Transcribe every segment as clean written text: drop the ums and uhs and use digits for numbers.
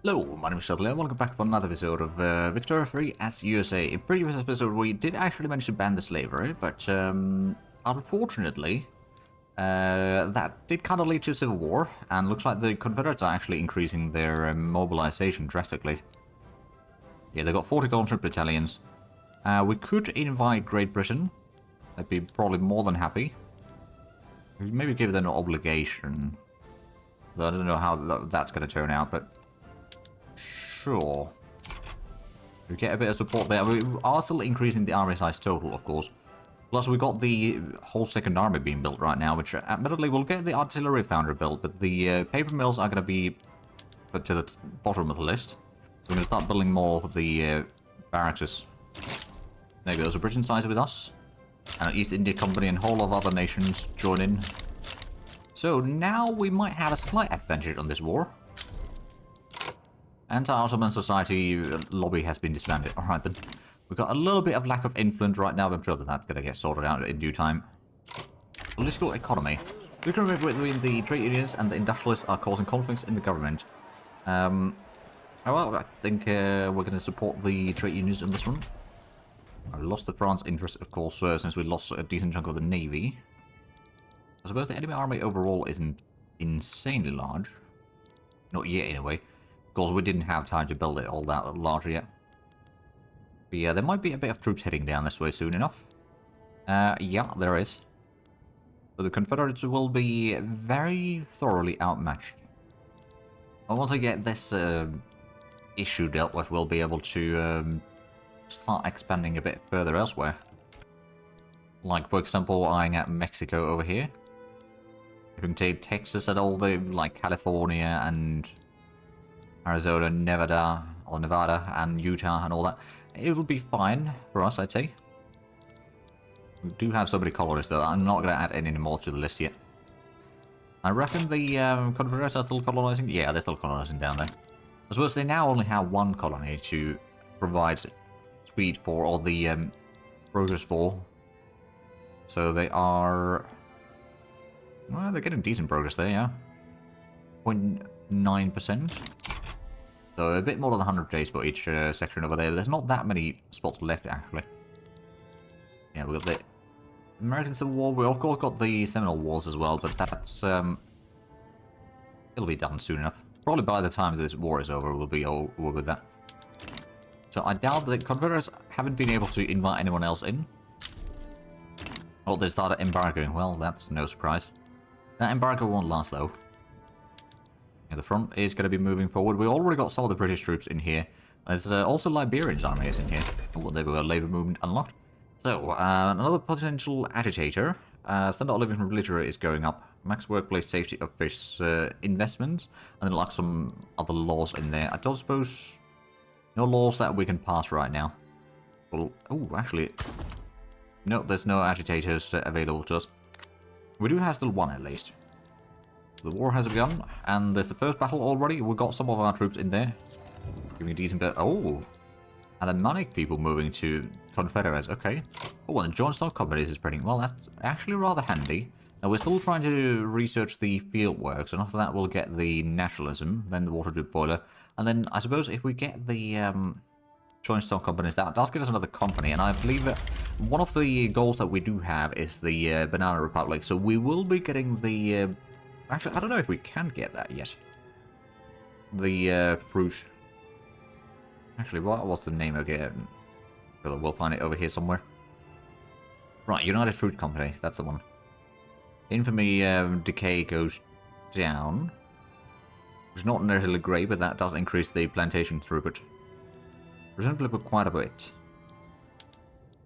Hello, my name is Shuttle and welcome back to another episode of Victor 3 as USA. In previous episode we did actually manage to ban the slavery, but unfortunately that did kind of lead to civil war, and looks like the Confederates are actually increasing their mobilization drastically. Yeah, they've got 40 conscript battalions. We could invite Great Britain. They'd be probably more than happy. Maybe give them an obligation. Though I don't know how that's going to turn out, but sure. We get a bit of support there. We are still increasing the army size total, of course. Plus, we got the whole second army being built right now, which admittedly will get the artillery foundry built, but the paper mills are going to be put to the bottom of the list. We're going to start building more of the barracks. There goes a Britain size with us. And an East India Company and a whole of other nations join in. So now we might have a slight advantage on this war. Anti-Ottoman Society lobby has been disbanded. Alright then. We've got a little bit of lack of influence right now, but I'm sure that that's going to get sorted out in due time. Political economy. The agreement between the trade unions and the industrialists are causing conflicts in the government. Well, I think we're going to support the trade unions in this one. I lost the France interest, of course, since we lost a decent chunk of the navy. I suppose the enemy army overall isn't insanely large. Not yet, anyway. Of course, we didn't have time to build it all that large yet. But yeah, there might be a bit of troops heading down this way soon enough. Yeah, there is. So the Confederates will be very thoroughly outmatched. And once I get this issue dealt with, we'll be able to start expanding a bit further elsewhere. Like, for example, eyeing at Mexico over here. You can take Texas and all the, like, California and Arizona, Nevada, and Utah and all that. It'll be fine for us, I'd say. We do have so many colonies, though. I'm not going to add any more to the list yet. I reckon the Confederates are still colonizing. Yeah, they're still colonizing down there. I suppose they now only have one colony to provide speed for, or the progress for. So they are... Well, they're getting decent progress there, yeah. 0.9%. So a bit more than 100 days for each section over there. There's not that many spots left, actually. Yeah, we've got the American Civil War. We, of course, got the Seminole Wars as well, but that's... it'll be done soon enough. Probably by the time this war is over, we'll be over with that. So I doubt the Confederates haven't been able to invite anyone else in. Oh, they started embargoing. Well, that's no surprise. That embargo won't last, though. Yeah, the front is going to be moving forward. We already got some of the British troops in here. There's also Liberian armies in here. Oh, there we go. Labour movement unlocked. So, another potential agitator. Standard of living from literary is going up. Max workplace safety office investments. And then like some other laws in there. I don't suppose... No laws that we can pass right now. Well, oh, actually... No, there's no agitators available to us. We do have still one, at least. The war has begun, and there's the first battle already. We got some of our troops in there. Giving a decent bit... Oh! And the Manic people moving to Confederates. Okay. Oh, and the joint stock companies is spreading. Well, that's actually rather handy. Now, we're still trying to research the field works, and after that we'll get the nationalism, then the water tube boiler. And then, I suppose, if we get the joint stock companies, that does give us another company. And I believe that one of the goals that we do have is the Banana Republic. So we will be getting the... Actually, I don't know if we can get that yet. The fruit... Actually, what was the name again? We'll find it over here somewhere. Right, United Fruit Company. That's the one. Infamy decay goes down. Which is not necessarily great, but that does increase the plantation throughput. Presumably quite a bit.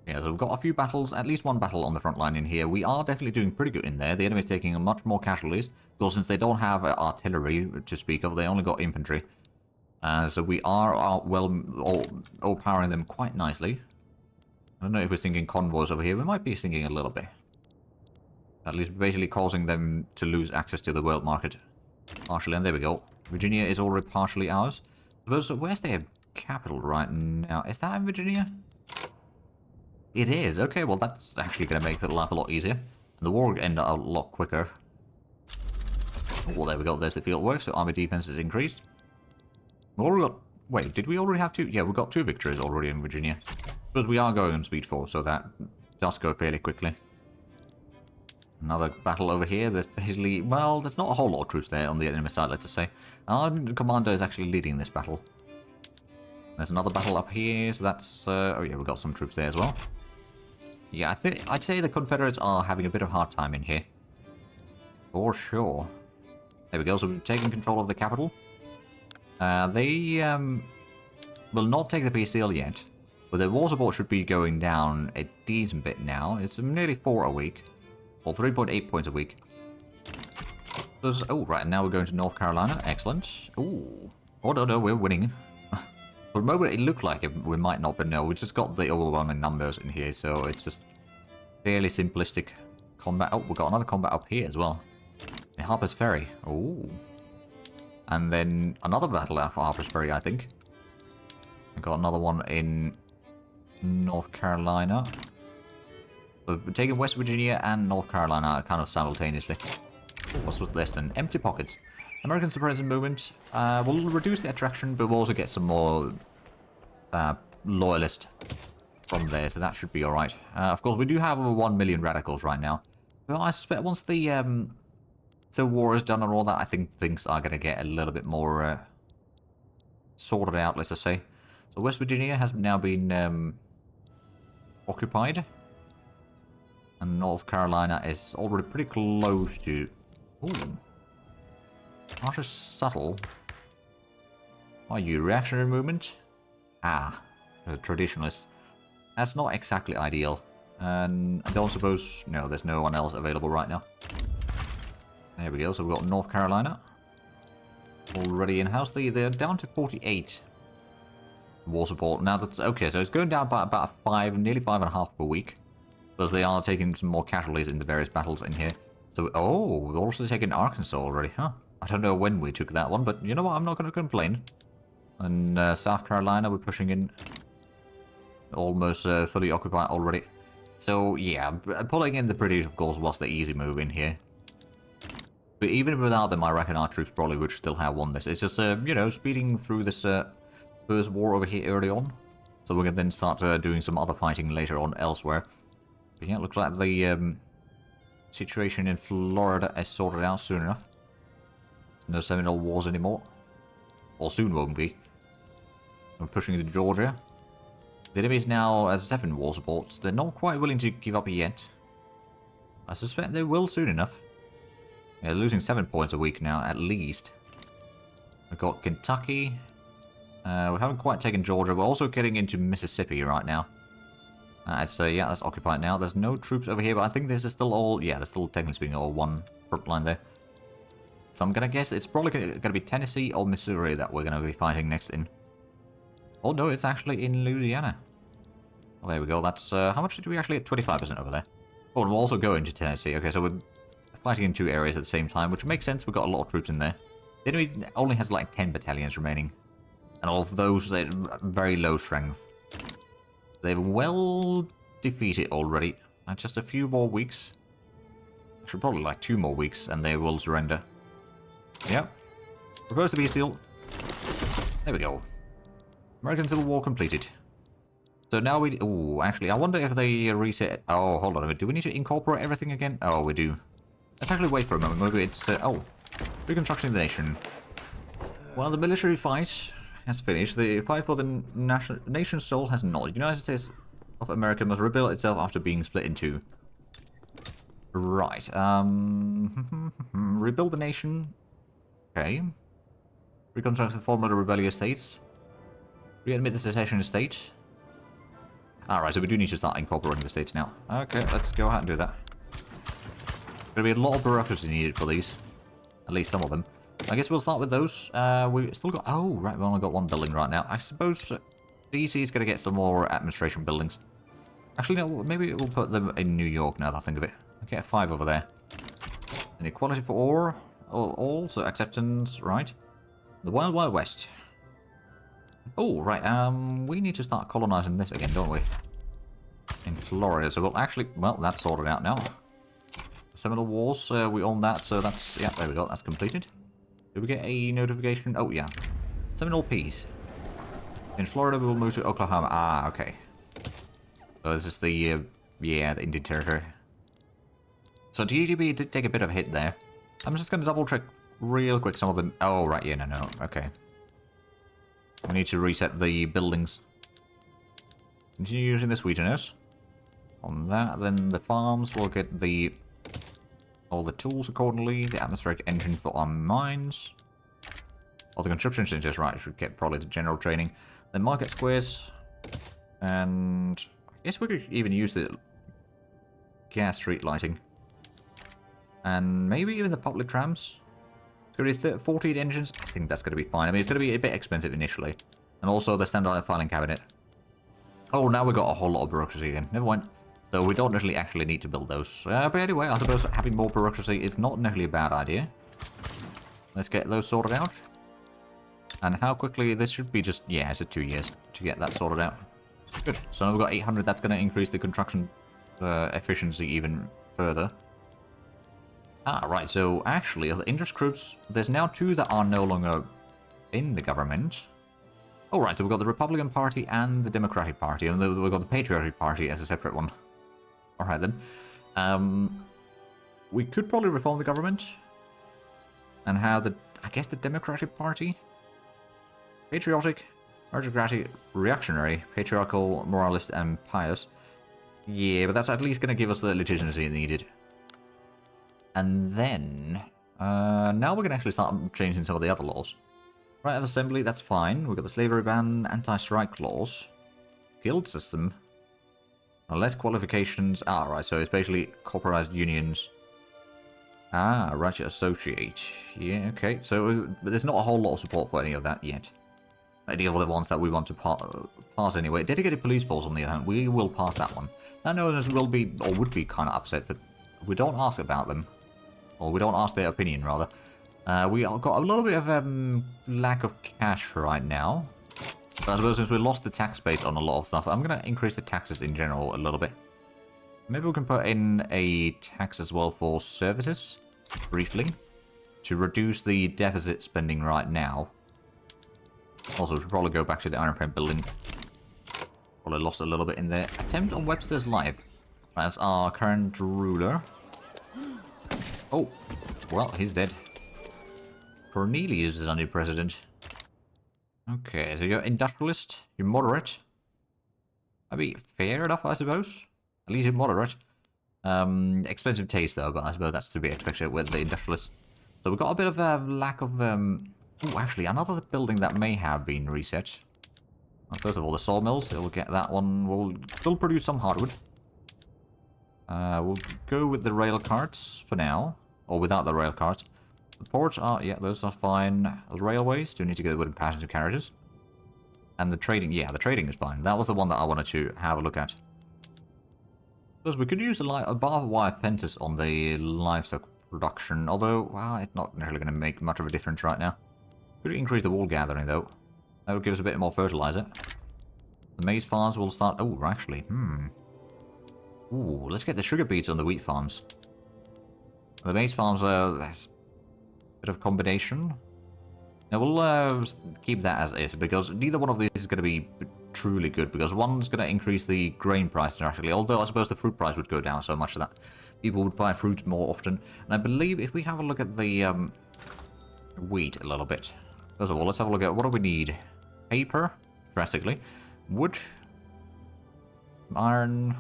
Yeah, so we've got a few battles, at least one battle on the front line in here. We are definitely doing pretty good in there. The enemy's taking much more casualties. Of course, since they don't have artillery to speak of, they only got infantry. So we are overpowering them quite nicely. I don't know if we're sinking convoys over here. We might be sinking a little bit. At least basically causing them to lose access to the world market. Partially, and there we go. Virginia is already partially ours. So where's their capital right now? Is that in Virginia? It is. Okay, well that's actually going to make the life a lot easier. And the war will end a lot quicker. Well, there we go. There's the field work, so army defense is increased. We already got... Wait, did we already have two? Yeah, we got 2 victories already in Virginia. Because we are going on speed 4, so that does go fairly quickly. Another battle over here. There's basically... Well, there's not a whole lot of troops there on the enemy side, let's just say. Our commander is actually leading this battle. There's another battle up here, so that's... oh yeah, we've got some troops there as well. Yeah, I'd say the Confederates are having a bit of a hard time in here. For sure. There we go, so we've taken control of the capital. They will not take the peace deal yet, but the war support should be going down a decent bit now. It's nearly 4 a week, or 3.8 points a week. Oh, right, now we're going to North Carolina. Excellent. Ooh. Oh, no, we're winning. For a moment, it looked like we might not, but no, we just got the overwhelming numbers in here, so it's just fairly simplistic combat. Oh, we've got another combat up here as well. In Harper's Ferry. Ooh. And then another battle at Harper's Ferry, I think. I got another one in North Carolina. But we're taking West Virginia and North Carolina kind of simultaneously. What's with this then? Empty pockets. American Suppressant Movement will reduce the attraction, but we'll also get some more loyalists from there, so that should be alright. Of course, we do have over 1 million radicals right now. But I suspect once the war is done and all that, I think things are going to get a little bit more sorted out, let's just say. So West Virginia has now been occupied. And North Carolina is already pretty close to... Ooh. Not as subtle. Are you reactionary movement? Ah, a traditionalist. That's not exactly ideal. And I don't suppose... No, there's no one else available right now. There we go, so we've got North Carolina. Already in-house. They're down to 48. War support. Now that's... Okay, so it's going down by about 5, nearly 5.5 per week. Because they are taking some more casualties in the various battles in here. So, oh, we've also taken Arkansas already, huh? I don't know when we took that one, but you know what? I'm not going to complain. And South Carolina, we're pushing in. Almost fully occupied already. So, yeah, pulling in the British, of course, was the easy move in here. But even without them, I reckon our troops probably would still have won this. It's just, you know, speeding through this first war over here early on. So we can then start doing some other fighting later on elsewhere. But yeah, it looks like the situation in Florida is sorted out soon enough. No Seminole Wars anymore. Or soon won't be. We're pushing into Georgia. The enemy is now at 7 war supports. They're not quite willing to give up yet. I suspect they will soon enough. Yeah, losing 7 points a week now, at least. We've got Kentucky. We haven't quite taken Georgia. We're also getting into Mississippi right now. I'd say, yeah, that's occupied now. There's no troops over here, but I think this is still all... Yeah, there's still, technically speaking, all one front line there. So I'm going to guess it's probably going to be Tennessee or Missouri that we're going to be fighting next in. Oh, no, it's actually in Louisiana. Well, there we go. That's... how much did we actually get? 25% over there. Oh, and we're also going to Tennessee. Okay, so we're fighting in 2 areas at the same time, which makes sense. We've got a lot of troops in there. The enemy only has like 10 battalions remaining. And all of those, they're very low strength. They've well defeated already. Just a few more weeks. Actually, probably like 2 more weeks, and they will surrender. Yep. Proposed to be a deal. There we go. American Civil War completed. So now we... Ooh, actually, I wonder if they reset... Oh, hold on a minute. Do we need to incorporate everything again? Oh, we do. Let's actually wait for a moment. Maybe it's... oh. Reconstructing the nation. Well, the military fight has finished. The fight for the nation's soul has not. The United States of America must rebuild itself after being split in 2. Right. Rebuild the nation. Okay. Reconstruct the former rebellious states. Readmit the secession state. Alright, so we do need to start incorporating the states now. Okay, let's go ahead and do that. There's going to be a lot of bureaucracy needed for these. At least some of them. I guess we'll start with those. We've still got... Oh, right, we've only got 1 building right now. I suppose DC is going to get some more administration buildings. Actually, no, maybe we'll put them in New York now that I think of it. Okay, 5 over there. And equality for all, so acceptance, right. The Wild Wild West. Oh, right, we need to start colonizing this again, don't we? In Florida, so we'll actually... Well, that's sorted out now. Seminole Wars, we own that, so that's... Yeah, there we go, that's completed. Did we get a notification? Oh, yeah. Seminole Peace. In Florida, we will move to Oklahoma. Ah, okay. So this is the, yeah, the Indian Territory. So GGB did take a bit of a hit there. I'm just going to double check real quick some of them. Oh, right, yeah, no, okay. We need to reset the buildings. Continue using the sweeteners. On that, then the farms will get all the tools accordingly. The atmospheric engine for our mines. All the construction centers, right, should get probably the general training. Then market squares. And I guess we could even use the gas street lighting. And maybe even the public trams. It's going to be 14 engines. I think that's going to be fine. I mean, it's going to be a bit expensive initially. And also the standard filing cabinet. Oh, now we've got a whole lot of bureaucracy again. Never mind. So we don't actually need to build those. But anyway, I suppose having more bureaucracy is not necessarily a bad idea. Let's get those sorted out. And how quickly this should be just... Yeah, it's 2 years to get that sorted out. Good. So now we've got 800. That's going to increase the construction efficiency even further. Ah, right. So actually, the interest groups... There's now 2 that are no longer in the government. Oh, right. So we've got the Republican Party and the Democratic Party. And we've got the Patriotic Party as a separate one. Alright then. We could probably reform the government. And have the... I guess the Democratic Party... Patriotic, aristocratic, reactionary, patriarchal, moralist, and pious. Yeah, but that's at least going to give us the legitimacy needed. And then... now we can actually start changing some of the other laws. Right of assembly, that's fine. We've got the slavery ban, anti-strike clause, guild system, less qualifications. Ah, right, so it's basically corporatized unions. Ah, right, you associate. Yeah, okay. So there's not a whole lot of support for any of that yet. Any of the ones that we want to pass anyway. Dedicated police force, on the other hand, we will pass that one. I know others will be, or would be, kind of upset, but we don't ask about them. Or we don't ask their opinion, rather. We got a little bit of lack of cash right now. But I suppose since we lost the tax base on a lot of stuff, I'm going to increase the taxes in general a little bit. Maybe we can put in a tax as well for services, briefly, to reduce the deficit spending right now. Also, we should probably go back to the Iron Frame building. Probably lost a little bit in there. Attempt on Webster's life. That's our current ruler. Oh, well, he's dead. Cornelius is our new president. Okay, so you're industrialist, you're moderate. That'd be fair enough, I suppose. At least you're moderate. Expensive taste, though, but I suppose that's to be expected with the industrialist. So we've got a bit of a lack of... Oh, actually, another building that may have been reset. Well, first of all, the sawmills. We'll get that one. We'll still produce some hardwood. We'll go with the rail carts for now. Or without the rail carts. The ports are... Yeah, those are fine. The railways do need to go with passenger carriages. And the trading... Yeah, the trading is fine. That was the one that I wanted to have a look at. Because we could use a barbed wire fences on the livestock production. Although, well, it's not necessarily going to make much of a difference right now. Could increase the wool gathering, though. That would give us a bit more fertilizer. The maize farms will start... Oh, actually, Ooh, let's get the sugar beets on the wheat farms. The maize farms, there's a bit of combination. Now, we'll keep that as is, because neither one of these is going to be truly good, because one's going to increase the grain price drastically, although I suppose the fruit price would go down so much that people would buy fruit more often. And I believe if we have a look at the wheat a little bit... First of all, let's have a look at what do we need. Paper, drastically. Wood. Iron.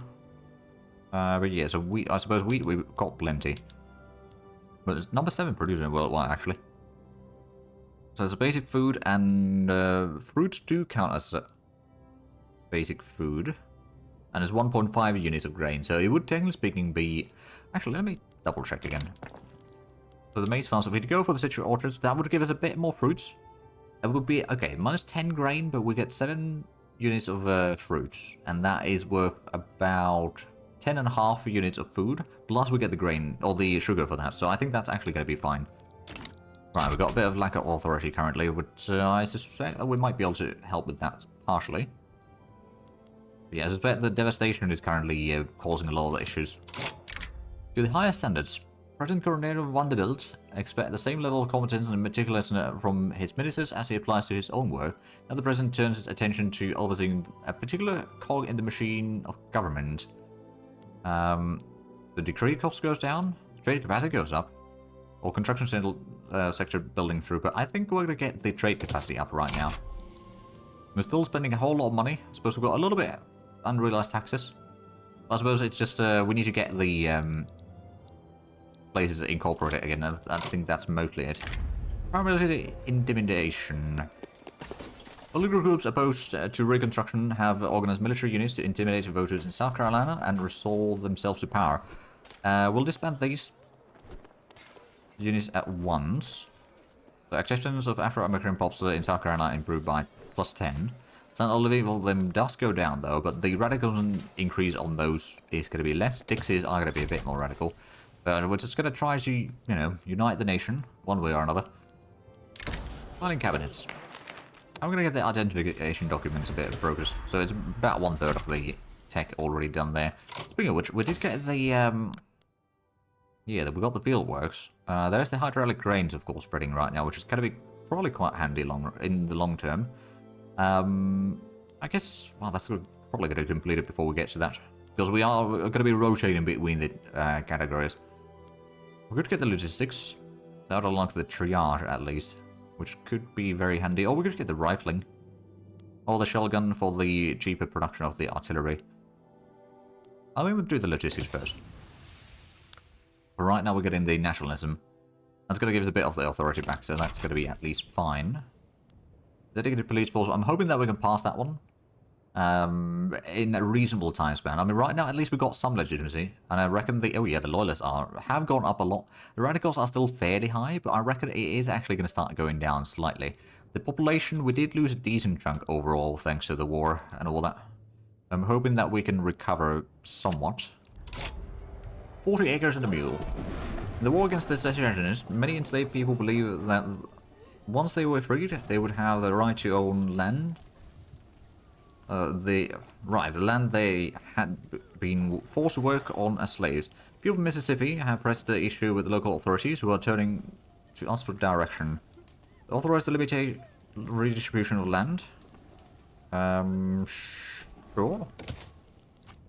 But yeah, so wheat, I suppose wheat we've got plenty. But it's number 7 producing worldwide, actually. So it's a basic food, and fruits do count as basic food. And it's 1.5 units of grain, so it would technically speaking be... Actually, let me double check again. So the maize farms, if we go for the citrus orchards, that would give us a bit more fruits. It would be, okay, minus 10 grain, but we get 7 units of fruits. And that is worth about 10.5 units of food. Plus we get the grain, or the sugar for that. So I think that's actually going to be fine. Right, we've got a bit of lack of authority currently, but I suspect that we might be able to help with that partially. But yeah, I suspect the devastation is currently causing a lot of issues. To the higher standards, President Coronel Vanderbilt expect the same level of competence and meticulousness from his ministers as he applies to his own work. Now the president turns his attention to overseeing a particular cog in the machine of government. The decree cost goes down, trade capacity goes up, or construction sector building throughput. I think we're going to get the trade capacity up right now. We're still spending a whole lot of money. I suppose we've got a little bit unrealized taxes. I suppose it's just we need to get the places incorporated again. I think that's mostly it. Paramilitary intimidation. Political groups opposed to Reconstruction have organized military units to intimidate voters in South Carolina and restore themselves to power. We'll disband these units at once. The acceptance of Afro-American pops in South Carolina improved by +10. Standard of living of them does go down though, but the radicalism increase on those is going to be less. Dixies are going to be a bit more radical. But we're just going to try to, you know, unite the nation, one way or another. Filing cabinets. I'm going to get the identification documents a bit of progress. So it's about 1/3 of the tech already done there. Speaking of which, we did get the, yeah, we got the fieldworks. There's the hydraulic cranes, of course, spreading right now, which is going to be probably quite handy in the long term. I guess, well, that's probably going to complete it before we get to that. Because we're going to be rotating between the categories. We're going to get the logistics. That would unlock the triage, at least. Which could be very handy. Or we could get the rifling. Or the shell gun for the cheaper production of the artillery. I think we'll do the logistics first. But right now we're getting the nationalism. That's going to give us a bit of the authority back, so that's going to be at least fine. Dedicated police force. I'm hoping that we can pass that one. In a reasonable time span. I mean, right now, at least we've got some legitimacy. And I reckon the loyalists have gone up a lot. The radicals are still fairly high, but I reckon it is actually going to start going down slightly. The population, we did lose a decent chunk overall, thanks to the war and all that. I'm hoping that we can recover somewhat. 40 acres and a mule. In the war against the secessionists, many enslaved people believe that once they were freed, they would have the right to own land. The land they had been forced to work on as slaves. People in Mississippi have pressed the issue with the local authorities who are turning to us for direction. Authorize the redistribution of land. Sure.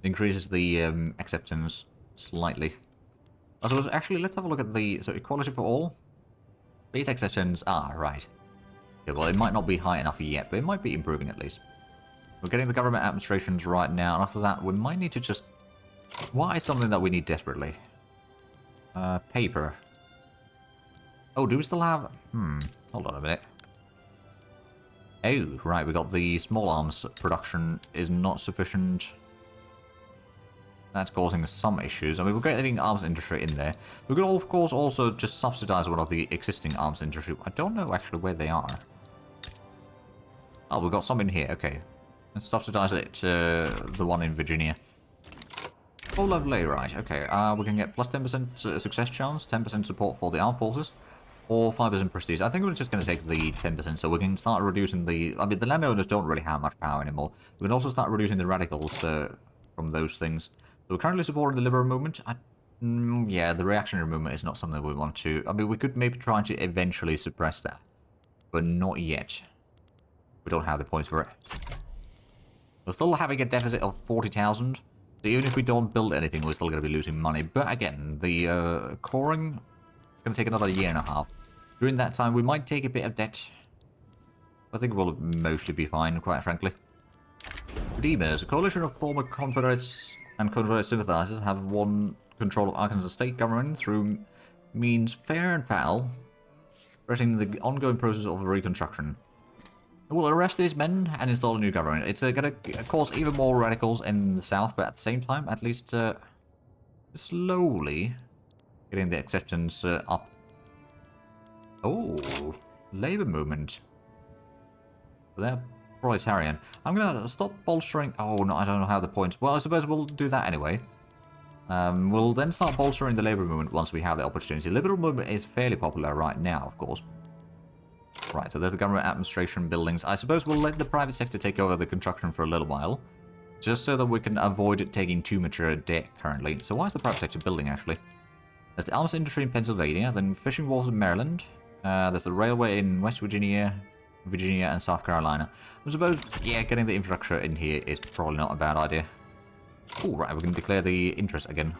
Increases the acceptance slightly. I suppose, actually, let's have a look at the... So, equality for all. Base acceptance, right. Yeah, well, it might not be high enough yet, but it might be improving at least. We're getting the government administrations right now, and after that, we might need to just... What is something that we need desperately? Paper. Oh, do we still have... hold on a minute. Oh, right, we got the small arms production is not sufficient. That's causing some issues. I mean, we're getting arms industry in there. We could, of course, also just subsidize one of the existing arms industry. I don't know, actually, where they are. Oh, we've got some in here, okay. Let's subsidize it to the one in Virginia. Oh, lovely, right, okay. We can get plus 10% success chance, 10% support for the armed forces, or 5% prestige. I think we're just going to take the 10%, so we can start reducing the... I mean, the landowners don't really have much power anymore. We can also start reducing the radicals from those things. So we're currently supporting the liberal movement. Yeah, the reactionary movement is not something we want to... I mean, we could maybe try to eventually suppress that, but not yet. We don't have the points for it. We're still having a deficit of 40,000. So even if we don't build anything, we're still going to be losing money. But again, the coring is going to take another 1.5 years. During that time, we might take a bit of debt. I think we'll mostly be fine, quite frankly. Redeemers. A coalition of former Confederates and Confederate sympathizers have won control of Arkansas state government through means fair and foul, threatening the ongoing process of Reconstruction. We'll arrest these men and install a new government. It's going to cause even more radicals in the south, but at the same time, at least slowly getting the acceptance up. Oh, labor movement. They're proletarian. I'm going to stop bolstering... Oh, no, I don't know how the points... Well, I suppose we'll do that anyway. We'll then start bolstering the labor movement once we have the opportunity. Liberal movement is fairly popular right now, of course. Right, so there's the government administration buildings. I suppose we'll let the private sector take over the construction for a little while. Just so that we can avoid it taking too much debt currently. So why is the private sector building, actually? There's the arms industry in Pennsylvania, then fishing wharves in Maryland. There's the railway in West Virginia, and South Carolina. I suppose, yeah, getting the infrastructure in here is probably not a bad idea. Oh, right, we can declare the interest again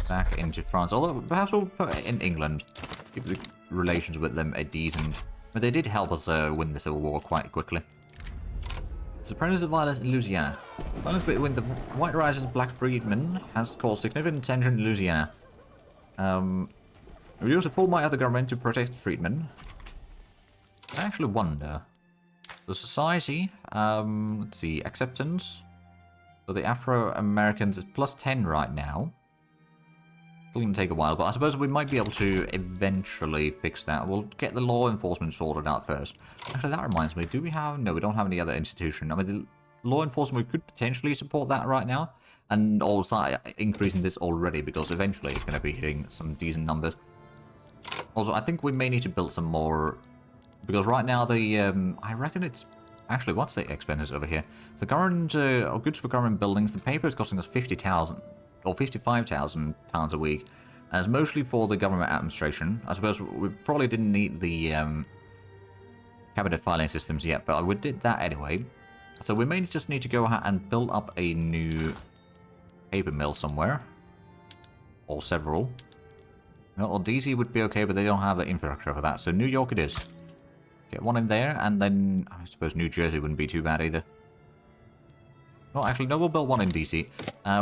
back into France. Although, perhaps we'll put it in England. Keep the relations with them a decent. But they did help us win the Civil War quite quickly. Supremacy violence in Louisiana. Violence between the white rioters and black freedmen has caused significant tension in Louisiana. We use the full might of the government to protect freedmen. I actually wonder. The society, let's see, acceptance. So the Afro-Americans is +10 right now. Still gonna take a while, but I suppose we might be able to eventually fix that. We'll get the law enforcement sorted out first. Actually, that reminds me, do we have... No, we don't have any other institution. I mean, the law enforcement, we could potentially support that right now. And also start increasing this already, because eventually it's going to be hitting some decent numbers. Also, I think we may need to build some more... Because right now the... I reckon it's... Actually, what's the expenses over here? So government... goods for government buildings, the paper is costing us 50,000... or 55,000 pounds a week, and it's mostly for the government administration. I suppose we probably didn't need the cabinet filing systems yet, but we did that anyway. So we may just need to go ahead and build up a new paper mill somewhere, or several. Well, DC would be okay, but they don't have the infrastructure for that, so New York it is. Get one in there, and then I suppose New Jersey wouldn't be too bad either. Well, actually, no, we'll build one in DC.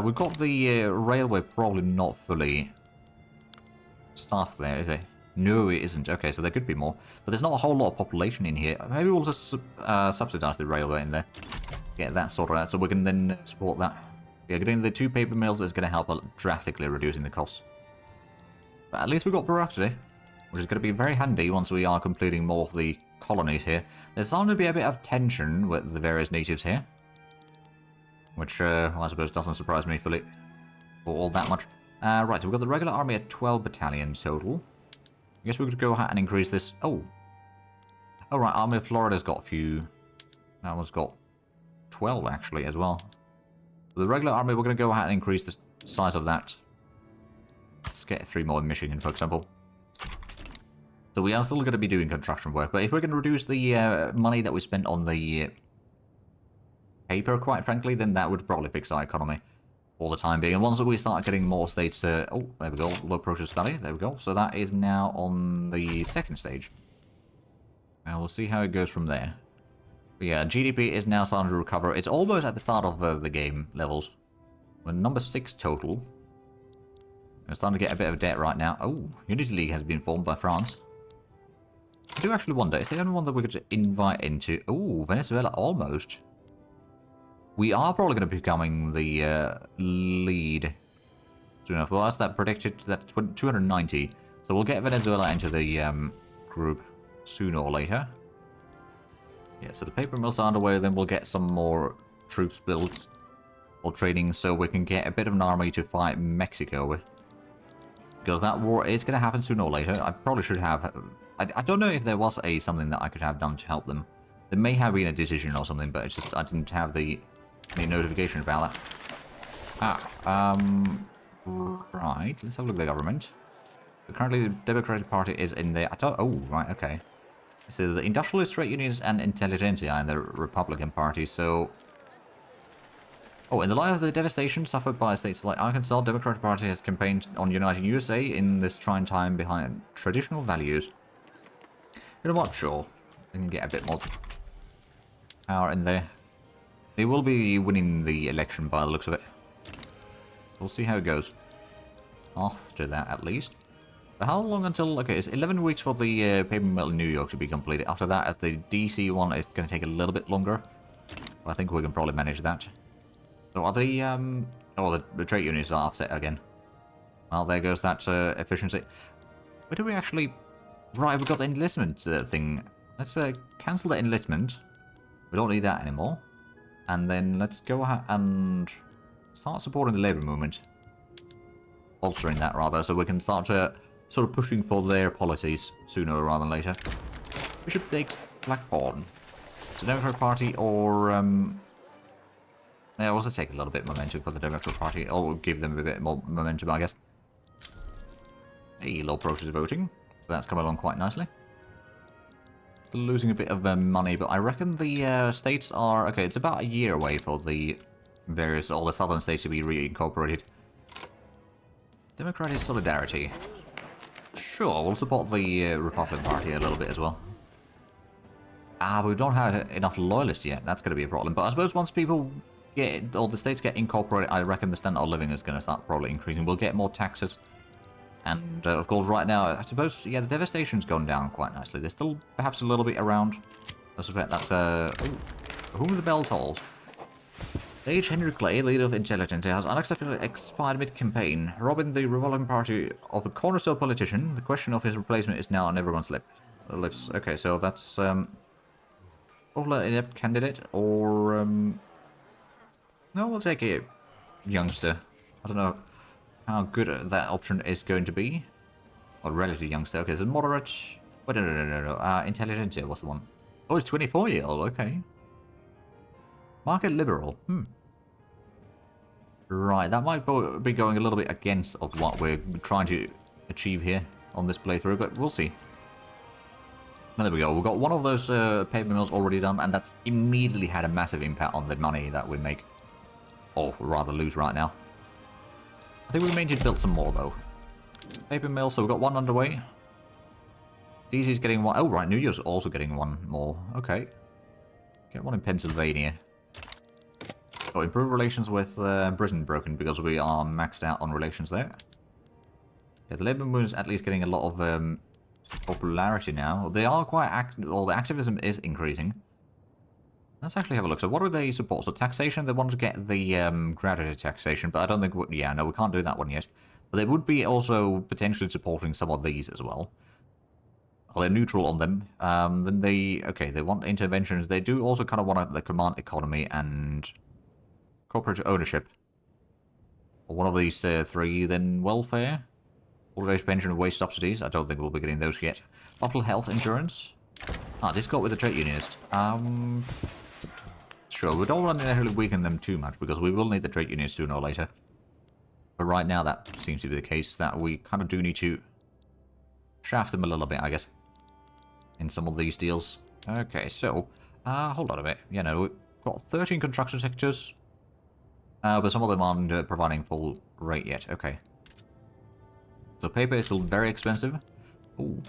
We've got the railway probably not fully staffed there, is it? No, it isn't. Okay, so there could be more. But there's not a whole lot of population in here. Maybe we'll just subsidize the railway in there. Get that sorted out so we can then support that. Yeah, getting the 2 paper mills is going to help drastically reducing the costs. But at least we've got bureaucracy, which is going to be very handy once we are completing more of the colonies here. There's starting to be a bit of tension with the various natives here. Which, I suppose, doesn't surprise me fully for all that much. Right, so we've got the regular army at 12 battalions total. I guess we could go ahead and increase this. Oh! Oh, right, Army of Florida's got a few. That one's got 12, actually, as well. The regular army, we're going to go ahead and increase the size of that. Let's get 3 more in Michigan, for example. So we are still going to be doing construction work, but if we're going to reduce the money that we spent on the... paper, quite frankly, then that would probably fix our economy all the time being. And once we start getting more states oh, there we go, low process study, there we go. So that is now on the 2nd stage. And we'll see how it goes from there. But yeah, GDP is now starting to recover. It's almost at the start of the game levels. We're number 6 total. We're starting to get a bit of debt right now. Oh, Unity League has been formed by France. I do actually wonder, is the only one that we could invite into... Oh, Venezuela, almost. We are probably going to be becoming the lead soon enough. Well, that's that predicted. That's 290. So we'll get Venezuela into the group sooner or later. Yeah, so the paper mills are underway. Then we'll get some more troops built or training so we can get a bit of an army to fight Mexico with. Because that war is going to happen sooner or later. I probably should have... I don't know if there was something that I could have done to help them. There may have been a decision or something, but it's just I didn't have any notification about that. Right, let's have a look at the government. So currently the Democratic Party is in there. Oh, right, okay. So the Industrialist Trade Unions and Intelligentsia in the Republican Party, so... Oh, in the light of the devastation suffered by states like Arkansas, the Democratic Party has campaigned on uniting USA in this trying time behind traditional values. You know what, sure. They can get a bit more power in there. They will be winning the election by the looks of it. We'll see how it goes. After that, at least. But how long until... Okay, it's 11 weeks for the paper mill in New York to be completed. After that, at the DC one, it's going to take a little bit longer. But I think we can probably manage that. So are the... Oh, the trade unions are offset again. Well, there goes that efficiency. Where do we actually... Right, we've got the enlistment thing. Let's cancel the enlistment. We don't need that anymore. And then let's go ahead and start supporting the labour movement. Altering that, rather, so we can start sort of pushing for their policies sooner rather than later. Bishop takes Blackburn. So Democratic Party or... Yeah, we'll just take a little bit of momentum for the Democratic Party. Or we'll give them a bit more momentum, I guess. Hey, low progress voting. So that's coming along quite nicely. Still losing a bit of money, but I reckon the states are... Okay, it's about a year away for the all the southern states to be reincorporated. Democratic Solidarity. Sure, we'll support the Republican Party a little bit as well. Ah, we don't have enough loyalists yet. That's going to be a problem. But I suppose once people get... or the states get incorporated, I reckon the standard of living is going to start probably increasing. We'll get more taxes. And, of course, right now, I suppose, yeah, the devastation's gone down quite nicely. There's still perhaps a little bit around. I suspect that's, whom the bell tolls. H. Henry Clay, leader of intelligence, has unexpectedly expired mid-campaign, robbing the Republican Party of a cornerstone politician. The question of his replacement is now on everyone's lips. Okay, so that's, popular inept candidate, or, no, we'll take a youngster. I don't know how good that option is going to be. Or relative youngster. Okay, so moderate. Wait, no. Intelligentsia, what's the one? Oh, it's 24-year-old, okay. Market liberal. Right, that might be going a little bit against of what we're trying to achieve here on this playthrough, but we'll see. And there we go. We've got one of those paper mills already done, and that's immediately had a massive impact on the money that we make. Or rather lose right now. I think we may need to build some more, though. Paper mill, so we've got one underway. DC's getting one. Oh, right, New York's also getting one more. Okay. Get one in Pennsylvania. So improve relations with Britain broken because we are maxed out on relations there. Yeah, the Labour Movement's at least getting a lot of popularity now. They are quite active, or the activism is increasing. Let's actually have a look. So what do they support? So taxation, they want to get the graduate taxation, but I don't think... Yeah, no, we can't do that one yet. But they would be also potentially supporting some of these as well. Or they're neutral on them. Then they... Okay, they want interventions. They do also kind of want the command economy and corporate ownership. Or one of these three. Then welfare. Old age pension and wage subsidies. I don't think we'll be getting those yet. Bottle health insurance. Ah, discord with the trade unionist. Sure, we don't want to necessarily weaken them too much because we will need the trade unions sooner or later. But right now that seems to be the case, that we kind of do need to shaft them a little bit, I guess, in some of these deals. Okay, so, hold on a bit. You know, we've got 13 construction sectors, but some of them aren't providing full rate yet. Okay. So paper is still very expensive. Ooh.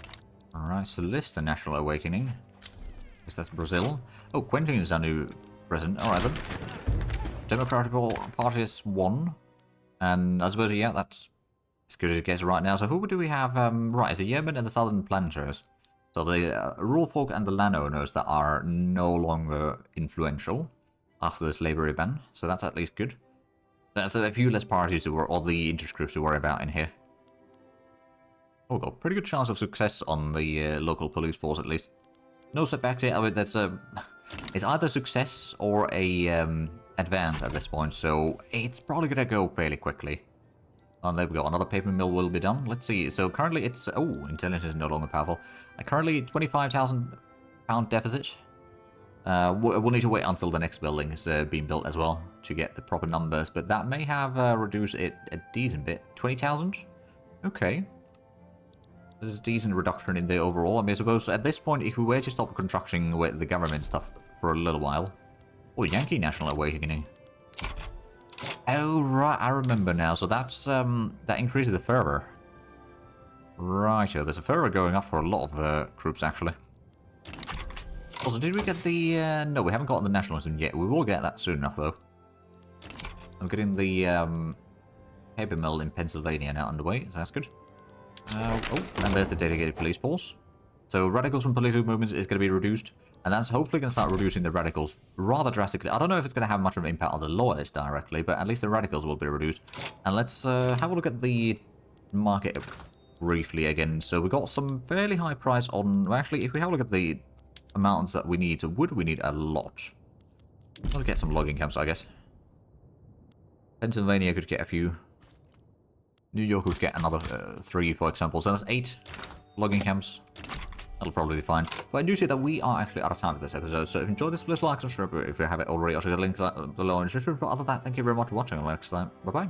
Alright, Socialist, the National Awakening. I guess that's Brazil. Oh, Quentin is our new president. Alright then. Democratic Party has won. And I suppose, yeah, that's as good as it gets right now. So who do we have? Right, it's the Yemen and the Southern Planters. So the rural folk and the landowners that are no longer influential after this labor ban. So that's at least good. That's a few less parties to worry, or the interest groups to worry about in here. Oh, got pretty good chance of success on the local police force at least. No setbacks here. I mean, that's it's either success or a advance at this point, so it's probably gonna go fairly quickly. And there we go. Another paper mill will be done. Let's see. So currently it's intelligence is no longer powerful. Currently £25,000 deficit. We'll need to wait until the next building is being built as well to get the proper numbers, but that may have reduced it a decent bit. 20,000. Okay. There's a decent reduction in the overall. I mean, I suppose at this point, if we were to stop constructing with the government stuff for a little while... Oh, Yankee National Awakening. Oh, right, I remember now. So that's, that increases the fervor. Right, so there's a fervor going up for a lot of groups, actually. Also, did we get the... no, we haven't gotten the nationalism yet. We will get that soon enough, though. I'm getting the paper mill in Pennsylvania now underway, so that's good. Oh, and there's the dedicated police force. So radicals from political movements is going to be reduced, and that's hopefully going to start reducing the radicals rather drastically. I don't know if it's going to have much of an impact on the loyalists directly, but at least the radicals will be reduced. And let's have a look at the market briefly again. So we got some fairly high price on... Well, actually, if we have a look at the amounts that we need, so wood we need a lot. Let's get some logging camps, I guess. Pennsylvania could get a few. New York would get another 3, for example. So that's 8 logging camps. That'll probably be fine. But I do see that we are actually out of time for this episode. So if you enjoyed this, please like, subscribe if you haven't already. I'll show you the link below in the description. But other than that, thank you very much for watching. Until next time, bye-bye.